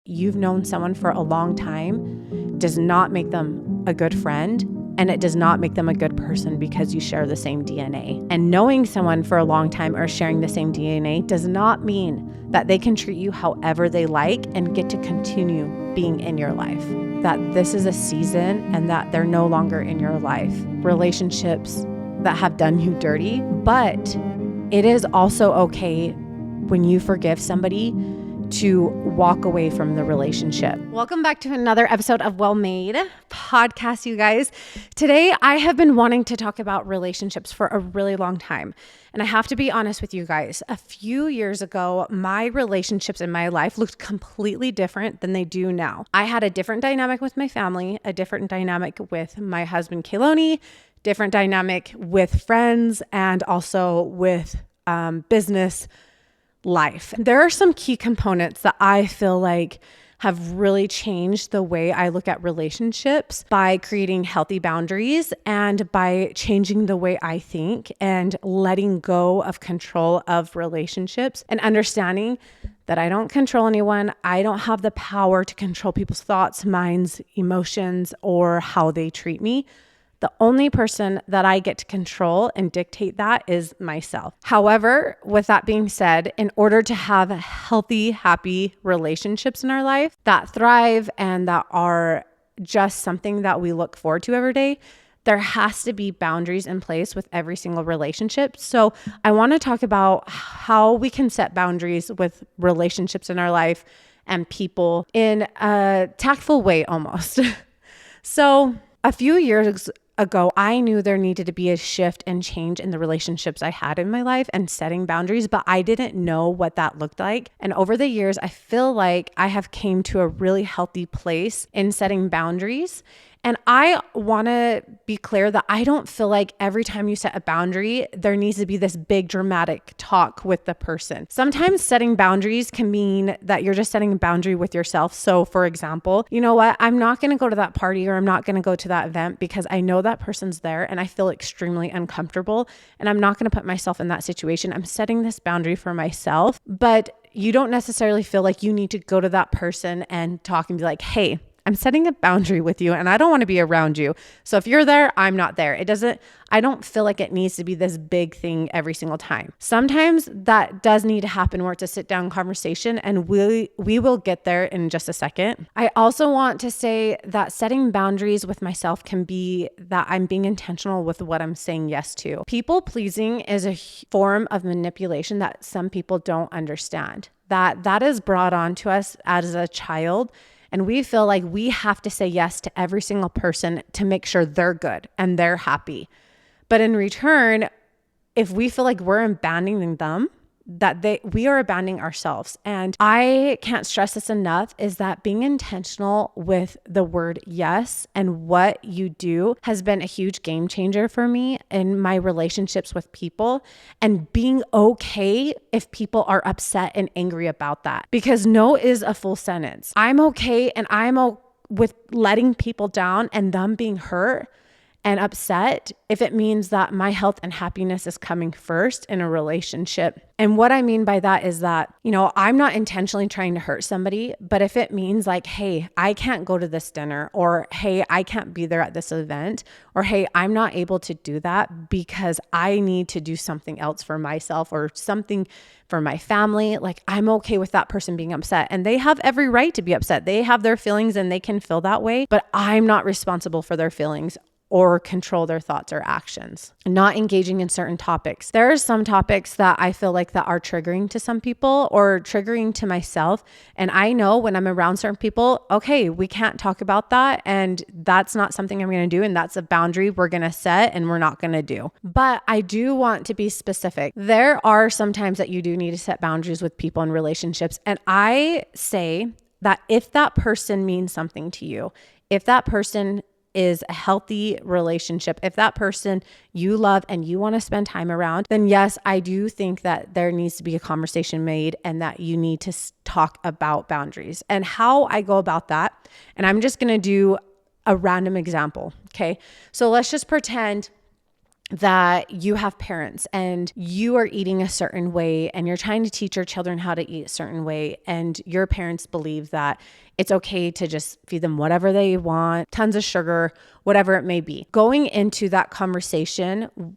You've known someone for a long time does not make them a good friend, and it does not make them a good person because you share the same DNA. And knowing someone for a long time or sharing the same DNA does not mean that they can treat you however they like and get to continue being in your life. That this is a season and that they're no longer in your life. Relationships that have done you dirty, but it is also okay when you forgive somebody to walk away from the relationship. Welcome back to another episode of Well Made Podcast, you guys. Today, I have been wanting to talk about relationships for a really long time. And I have to be honest with you guys. A few years ago, my relationships in my life looked completely different than they do now. I had a different dynamic with my family, a different dynamic with my husband, Kamalani, different dynamic with friends, and also with business life. There are some key components that I feel like have really changed the way I look at relationships by creating healthy boundaries and by changing the way I think and letting go of control of relationships and understanding that I don't control anyone. I don't have the power to control people's thoughts, minds, emotions, or how they treat me. The only person that I get to control and dictate that is myself. However, with that being said, in order to have healthy, happy relationships in our life that thrive and that are just something that we look forward to every day, there has to be boundaries in place with every single relationship. So I want to talk about how we can set boundaries with relationships in our life and people in a tactful way almost. So a few years ago, I knew there needed to be a shift and change in the relationships I had in my life and setting boundaries, but I didn't know what that looked like. And over the years, I feel like I have came to a really healthy place in setting boundaries. And I want to be clear that I don't feel like every time you set a boundary, there needs to be this big dramatic talk with the person. Sometimes setting boundaries can mean that you're just setting a boundary with yourself. So for example, you know what? I'm not going to go to that party or I'm not going to go to that event because I know that person's there and I feel extremely uncomfortable and I'm not going to put myself in that situation. I'm setting this boundary for myself, but you don't necessarily feel like you need to go to that person and talk and be like, hey, I'm setting a boundary with you and I don't want to be around you. So if you're there, I'm not there. I don't feel like it needs to be this big thing every single time. Sometimes that does need to happen where it's a sit down conversation and we will get there in just a second. I also want to say that setting boundaries with myself can be that I'm being intentional with what I'm saying yes to. People pleasing is a form of manipulation that some people don't understand. That is brought on to us as a child. And we feel like we have to say yes to every single person to make sure they're good and they're happy. But in return, if we feel like we're abandoning them, we are abandoning ourselves. And I can't stress this enough is that being intentional with the word yes and what you do has been a huge game changer for me in my relationships with people and being okay if people are upset and angry about that. Because no is a full sentence. I'm okay and with letting people down and them being hurt and upset if it means that my health and happiness is coming first in a relationship. And what I mean by that is that, I'm not intentionally trying to hurt somebody, but if it means like, hey, I can't go to this dinner, or hey, I can't be there at this event, or hey, I'm not able to do that because I need to do something else for myself or something for my family, like I'm okay with that person being upset. And they have every right to be upset. They have their feelings and they can feel that way, but I'm not responsible for their feelings or control their thoughts or actions. Not engaging in certain topics. There are some topics that I feel like that are triggering to some people or triggering to myself. And I know when I'm around certain people, okay, we can't talk about that. And that's not something I'm going to do. And that's a boundary we're going to set and we're not going to do. But I do want to be specific. There are some times that you do need to set boundaries with people in relationships. And I say that if that person means something to you, if that person is a healthy relationship, if that person you love and you want to spend time around, then yes, I do think that there needs to be a conversation made and that you need to talk about boundaries and how I go about that. And I'm just going to do a random example. Okay. So let's just pretend that you have parents and you are eating a certain way and you're trying to teach your children how to eat a certain way, and your parents believe that it's okay to just feed them whatever they want, tons of sugar, whatever it may be. Going into that conversation,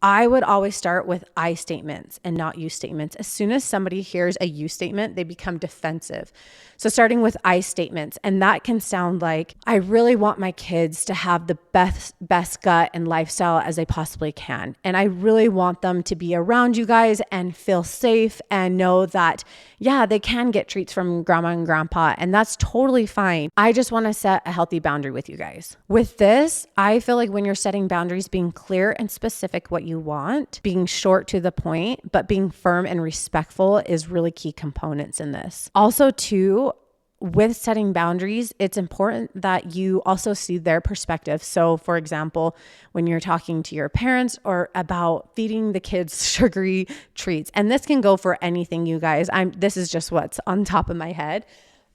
I would always start with I statements and not you statements. As soon as somebody hears a you statement, they become defensive. So starting with I statements, and that can sound like, I really want my kids to have the best gut and lifestyle as they possibly can. And I really want them to be around you guys and feel safe and know that, yeah, they can get treats from grandma and grandpa, and that's totally fine. I just want to set a healthy boundary with you guys. With this, I feel like when you're setting boundaries, being clear and specific what you want, being short to the point, but being firm and respectful is really key components in this. Also, too, with setting boundaries, it's important that you also see their perspective. So for example, when you're talking to your parents or about feeding the kids sugary treats, and this can go for anything, you guys, this is just what's on top of my head,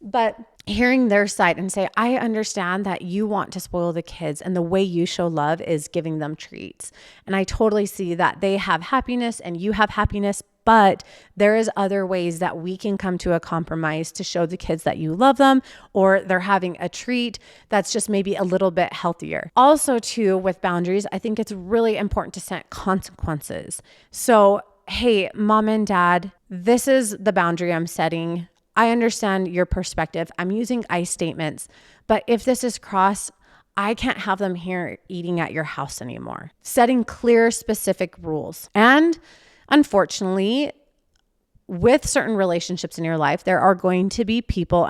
but hearing their side and say, I understand that you want to spoil the kids and the way you show love is giving them treats. And I totally see that they have happiness and you have happiness, but there is other ways that we can come to a compromise to show the kids that you love them, or they're having a treat that's just maybe a little bit healthier. Also too, with boundaries, I think it's really important to set consequences. So, hey, mom and dad, this is the boundary I'm setting. I understand your perspective. I'm using I statements, but if this is crossed, I can't have them here eating at your house anymore. Setting clear, specific rules. And unfortunately, with certain relationships in your life, there are going to be people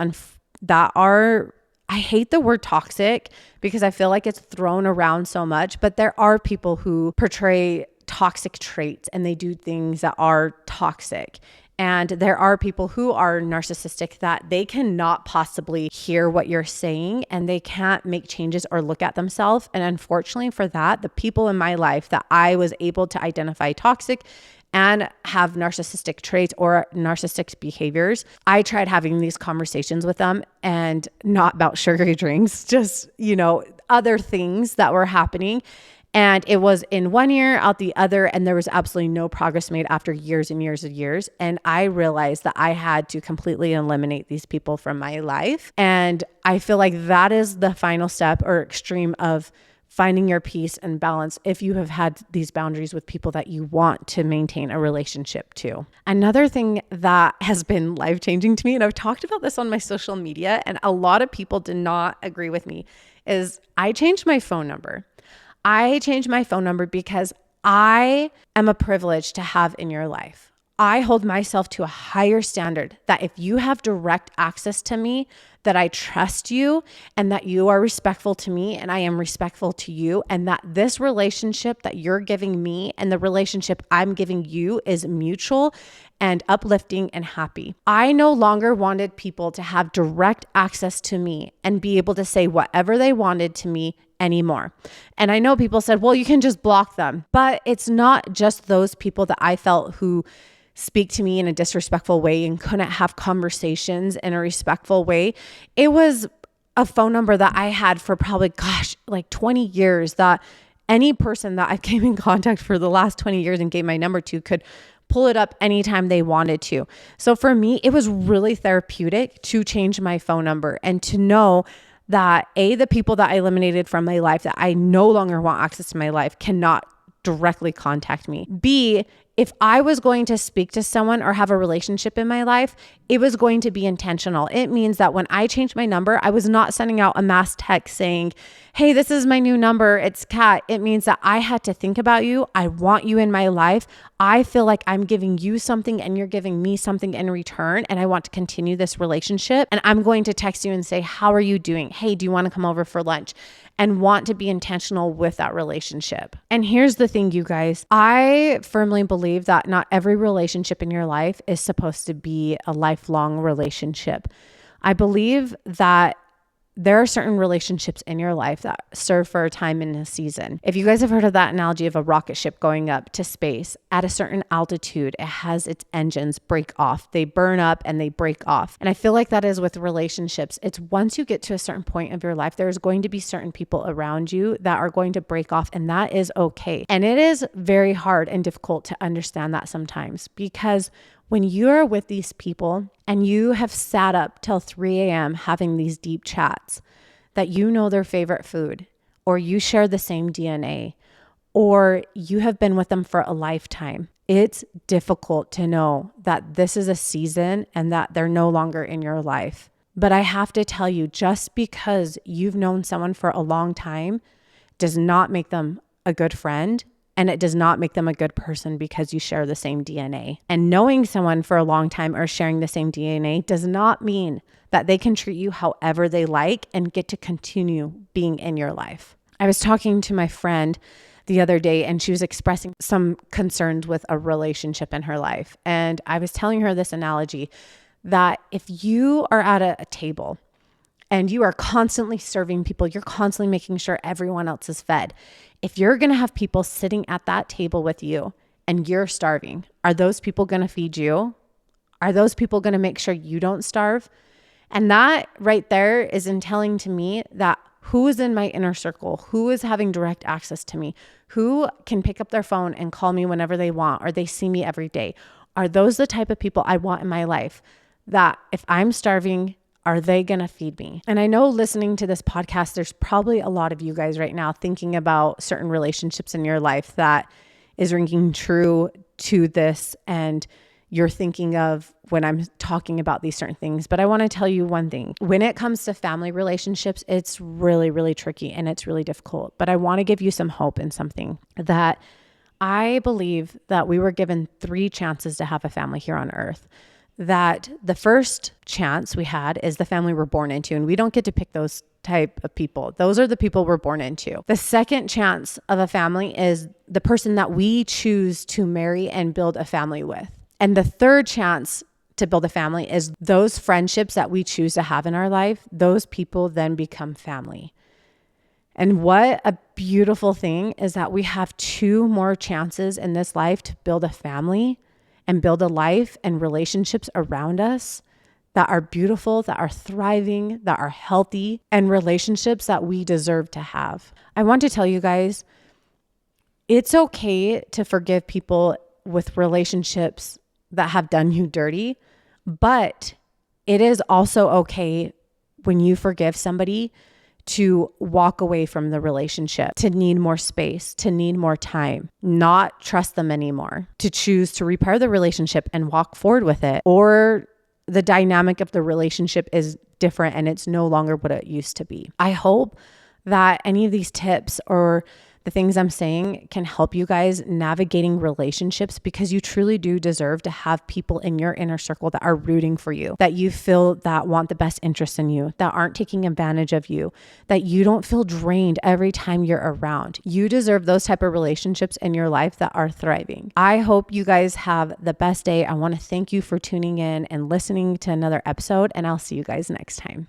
that are, I hate the word toxic because I feel like it's thrown around so much, but there are people who portray toxic traits and they do things that are toxic. And there are people who are narcissistic that they cannot possibly hear what you're saying and they can't make changes or look at themselves. And unfortunately for that, the people in my life that I was able to identify toxic and have narcissistic traits or narcissistic behaviors, I tried having these conversations with them, and not about sugary drinks, just, other things that were happening. And it was in one ear, out the other, and there was absolutely no progress made after years and years and years. And I realized that I had to completely eliminate these people from my life. And I feel like that is the final step or extreme of finding your peace and balance if you have had these boundaries with people that you want to maintain a relationship to. Another thing that has been life-changing to me, and I've talked about this on my social media, and a lot of people did not agree with me, is I changed my phone number. I changed my phone number because I am a privilege to have in your life. I hold myself to a higher standard that if you have direct access to me, that I trust you and that you are respectful to me and I am respectful to you, and that this relationship that you're giving me and the relationship I'm giving you is mutual and uplifting and happy. I no longer wanted people to have direct access to me and be able to say whatever they wanted to me anymore. And I know people said, well, you can just block them, but it's not just those people that I felt who speak to me in a disrespectful way and couldn't have conversations in a respectful way. It was a phone number that I had for probably, like 20 years, that any person that I came in contact for the last 20 years and gave my number to could pull it up anytime they wanted to. So for me, it was really therapeutic to change my phone number and to know that the people that I eliminated from my life that I no longer want access to my life cannot directly contact me. B, if I was going to speak to someone or have a relationship in my life, it was going to be intentional. It means that when I changed my number, I was not sending out a mass text saying, hey, this is my new number, it's Kat. It means that I had to think about you. I want you in my life. I feel like I'm giving you something and you're giving me something in return, and I want to continue this relationship. And I'm going to text you and say, how are you doing? Hey, do you want to come over for lunch? And want to be intentional with that relationship. And here's the thing, you guys, I firmly believe that not every relationship in your life is supposed to be a lifelong relationship. I believe that there are certain relationships in your life that serve for a time and a season. If you guys have heard of that analogy of a rocket ship going up to space, at a certain altitude, it has its engines break off. They burn up and they break off. And I feel like that is with relationships. It's once you get to a certain point of your life, there's going to be certain people around you that are going to break off, and that is okay. And it is very hard and difficult to understand that sometimes, because when you're with these people and you have sat up till 3 a.m. having these deep chats that you know their favorite food, or you share the same DNA, or you have been with them for a lifetime, it's difficult to know that this is a season and that they're no longer in your life. But I have to tell you, just because you've known someone for a long time does not make them a good friend. And it does not make them a good person because you share the same DNA. And knowing someone for a long time or sharing the same DNA does not mean that they can treat you however they like and get to continue being in your life. I was talking to my friend the other day, and she was expressing some concerns with a relationship in her life. And I was telling her this analogy that if you are at a table and you are constantly serving people, you're constantly making sure everyone else is fed. If you're going to have people sitting at that table with you and you're starving, are those people going to feed you? Are those people going to make sure you don't starve? And that right there is in telling to me that who is in my inner circle, who is having direct access to me, who can pick up their phone and call me whenever they want, or they see me every day. Are those the type of people I want in my life? That if I'm starving, are they going to feed me? And I know listening to this podcast, there's probably a lot of you guys right now thinking about certain relationships in your life that is ringing true to this. And you're thinking of when I'm talking about these certain things. But I want to tell you one thing. When it comes to family relationships, it's really, really tricky and it's really difficult. But I want to give you some hope in something that I believe that we were given 3 chances to have a family here on earth. That the first chance we had is the family we're born into, and we don't get to pick those type of people. Those are the people we're born into. The second chance of a family is the person that we choose to marry and build a family with. And the third chance to build a family is those friendships that we choose to have in our life. Those people then become family. And what a beautiful thing is that we have 2 more chances in this life to build a family and build a life and relationships around us that are beautiful, that are thriving, that are healthy, and relationships that we deserve to have. I want to tell you guys, it's okay to forgive people with relationships that have done you dirty, but it is also okay when you forgive somebody to walk away from the relationship, to need more space, to need more time, not trust them anymore, to choose to repair the relationship and walk forward with it, or the dynamic of the relationship is different and it's no longer what it used to be. I hope that any of these tips or the things I'm saying can help you guys navigating relationships, because you truly do deserve to have people in your inner circle that are rooting for you, that you feel that want the best interest in you, that aren't taking advantage of you, that you don't feel drained every time you're around. You deserve those type of relationships in your life that are thriving. I hope you guys have the best day. I want to thank you for tuning in and listening to another episode, and I'll see you guys next time.